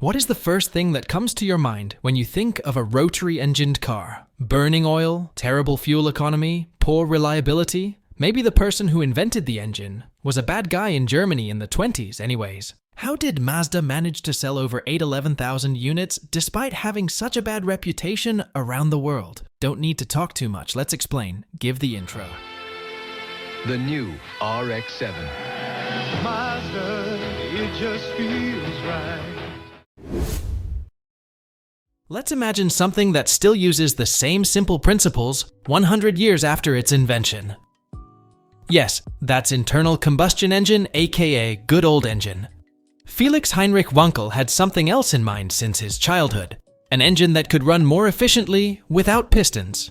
What is the first thing that comes to your mind when you think of a rotary-engined car? Burning oil, terrible fuel economy, poor reliability? Maybe the person who invented the engine was a bad guy in Germany in the 20s anyways. How did Mazda manage to sell over 811,000 units despite having such a bad reputation around the world? Don't need to talk too much, let's explain. Give the intro. The new Rx-7. Mazda, it just feels right. Let's imagine something that still uses the same simple principles 100 years after its invention. Yes, that's internal combustion engine, aka good old engine. Felix Heinrich Wankel had something else in mind since his childhood, an engine that could run more efficiently without pistons.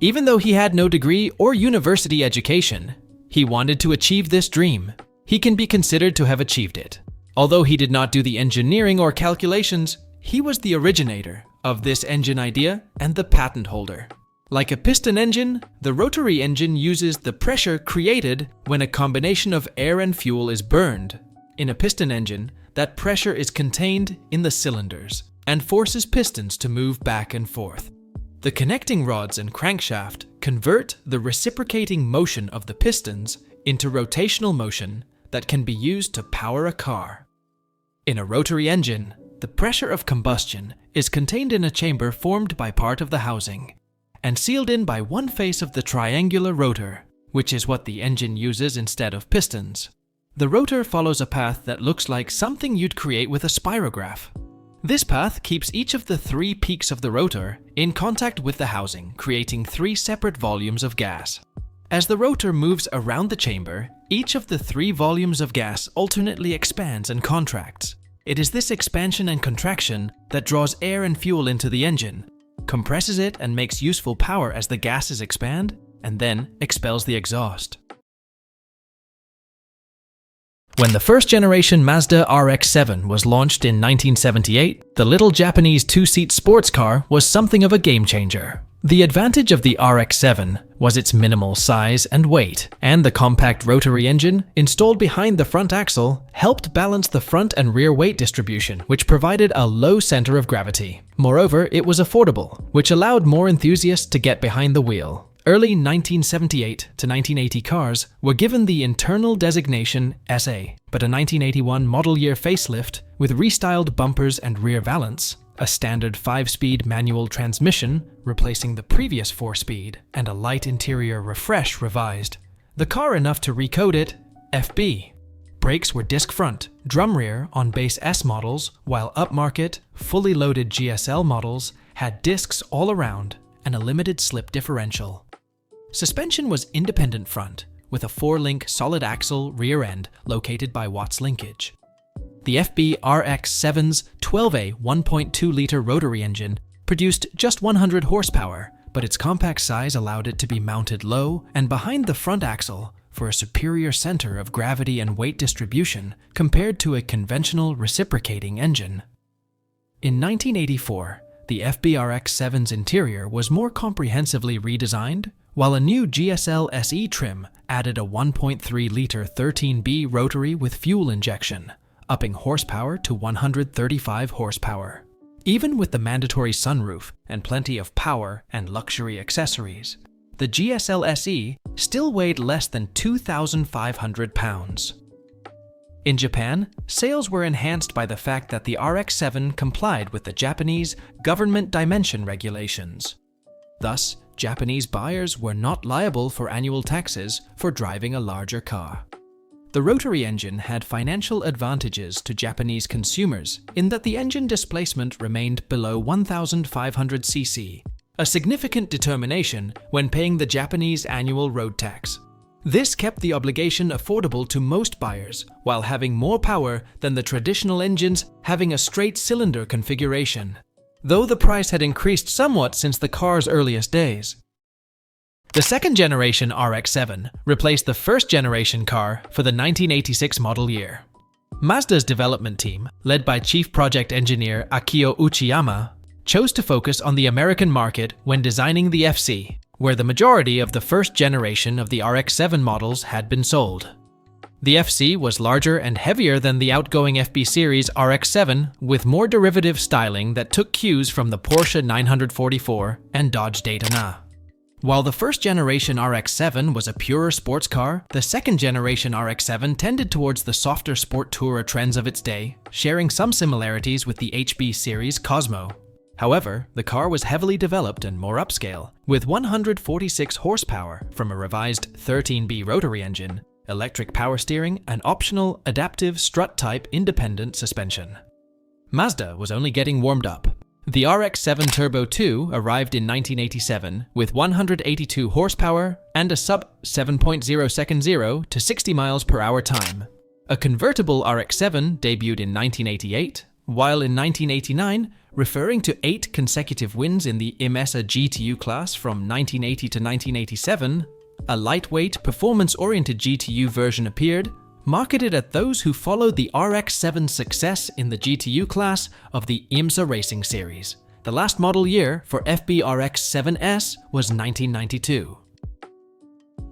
Even though he had no degree or university education, he wanted to achieve this dream. He can be considered to have achieved it. Although he did not do the engineering or calculations, he was the originator of this engine idea and the patent holder. Like a piston engine, the rotary engine uses the pressure created when a combination of air and fuel is burned. In a piston engine, that pressure is contained in the cylinders and forces pistons to move back and forth. The connecting rods and crankshaft convert the reciprocating motion of the pistons into rotational motion that can be used to power a car. In a rotary engine, the pressure of combustion is contained in a chamber formed by part of the housing and sealed in by one face of the triangular rotor, which is what the engine uses instead of pistons. The rotor follows a path that looks like something you'd create with a spirograph. This path keeps each of the three peaks of the rotor in contact with the housing, creating three separate volumes of gas. As the rotor moves around the chamber, each of the three volumes of gas alternately expands and contracts. It is this expansion and contraction that draws air and fuel into the engine, compresses it and makes useful power as the gases expand, and then expels the exhaust. When the first generation Mazda Rx-7 was launched in 1978, the little Japanese two-seat sports car was something of a game changer. The advantage of the Rx-7 was its minimal size and weight, and the compact rotary engine installed behind the front axle helped balance the front and rear weight distribution, which provided a low center of gravity. Moreover, it was affordable, which allowed more enthusiasts to get behind the wheel. Early 1978 to 1980 cars were given the internal designation SA, but a 1981 model year facelift with restyled bumpers and rear valance, a standard 5-speed manual transmission replacing the previous 4-speed, and a light interior refresh revised the car enough to recode it FB. Brakes were disc front, drum rear on base S models, while upmarket, fully loaded GSL models had discs all around and a limited slip differential. Suspension was independent front, with a 4-link solid axle rear end located by Watts linkage. The FB Rx-7's 12A 1.2-liter rotary engine produced just 100 horsepower, but its compact size allowed it to be mounted low and behind the front axle for a superior center of gravity and weight distribution compared to a conventional reciprocating engine. In 1984, the FB Rx-7's interior was more comprehensively redesigned, while a new GSL SE trim added a 1.3-liter 13B rotary with fuel injection, upping horsepower to 135 horsepower. Even with the mandatory sunroof and plenty of power and luxury accessories, the GSL SE still weighed less than 2,500 pounds. In Japan, sales were enhanced by the fact that the Rx-7 complied with the Japanese government dimension regulations. Thus, Japanese buyers were not liable for annual taxes for driving a larger car. The rotary engine had financial advantages to Japanese consumers in that the engine displacement remained below 1,500 cc, a significant determination when paying the Japanese annual road tax. This kept the obligation affordable to most buyers while having more power than the traditional engines having a straight cylinder configuration, though the price had increased somewhat since the car's earliest days. The second generation Rx-7 replaced the first generation car for the 1986 model year. Mazda's development team, led by Chief Project Engineer Akio Uchiyama, chose to focus on the American market when designing the FC, where the majority of the first generation of the Rx-7 models had been sold. The FC was larger and heavier than the outgoing FB series Rx-7, with more derivative styling that took cues from the Porsche 944 and Dodge Daytona. While the first generation Rx-7 was a purer sports car, the second generation Rx-7 tended towards the softer sport tourer trends of its day, sharing some similarities with the HB series Cosmo. However, the car was heavily developed and more upscale, with 146 horsepower from a revised 13B rotary engine, electric power steering, and optional adaptive strut-type independent suspension. Mazda was only getting warmed up. The Rx-7 Turbo 2 arrived in 1987 with 182 horsepower and a sub 7.0 second 0 to 60 miles per hour time. A convertible Rx-7 debuted in 1988, while in 1989, referring to 8 consecutive wins in the Imesa GTU class from 1980 to 1987, a lightweight, performance-oriented GTU version appeared, marketed at those who followed the Rx-7's success in the GTU class of the IMSA Racing Series. The last model year for FB Rx-7S was 1992.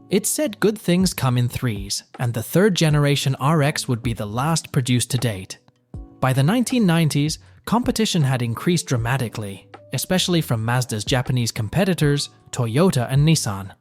It said good things come in threes, and the third generation RX would be the last produced to date. By the 1990s, competition had increased dramatically, especially from Mazda's Japanese competitors, Toyota and Nissan.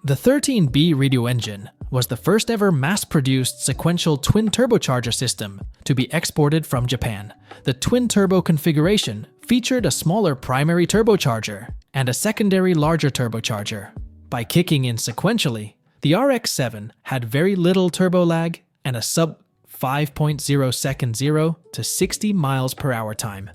The 13B radio engine was the first ever mass-produced sequential twin turbocharger system to be exported from Japan. The twin-turbo configuration featured a smaller primary turbocharger and a secondary larger turbocharger. By kicking in sequentially, the Rx-7 had very little turbo lag and a sub 5.0 second 0 to 60 miles per hour time,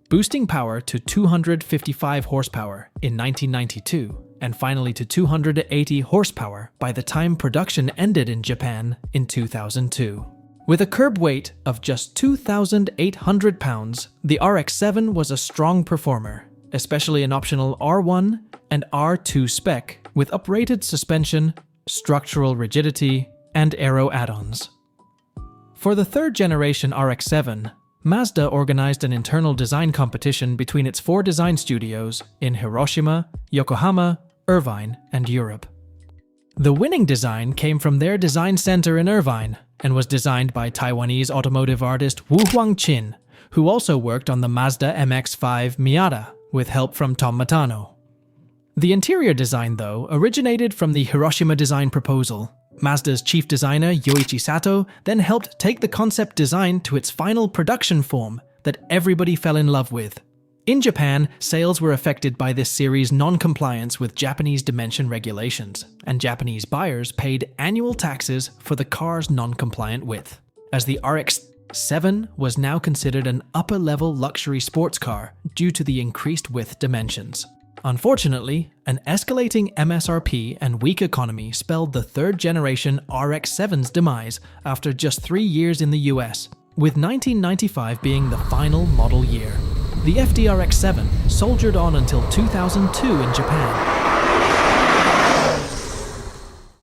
boosting power to 255 horsepower in 1992 and finally to 280 horsepower by the time production ended in Japan in 2002. With a curb weight of just 2,800 pounds, the Rx-7 was a strong performer, especially in optional R1 and R2 spec, with uprated suspension, structural rigidity, and aero add-ons. For the third generation Rx-7, Mazda organized an internal design competition between its 4 design studios in Hiroshima, Yokohama, Irvine, and Europe. The winning design came from their design center in Irvine and was designed by Taiwanese automotive artist Wu Huangqin, who also worked on the Mazda MX-5 Miata with help from Tom Matano. The interior design, though, originated from the Hiroshima design proposal. Mazda's chief designer Yoichi Sato then helped take the concept design to its final production form that everybody fell in love with. In Japan, sales were affected by this series' non-compliance with Japanese dimension regulations, and Japanese buyers paid annual taxes for the car's non-compliant width, as the Rx-7 was now considered an upper-level luxury sports car due to the increased width dimensions. Unfortunately, an escalating MSRP and weak economy spelled the third-generation Rx-7's demise after just 3 years in the US, with 1995 being the final model year. The FD Rx-7 soldiered on until 2002 in Japan,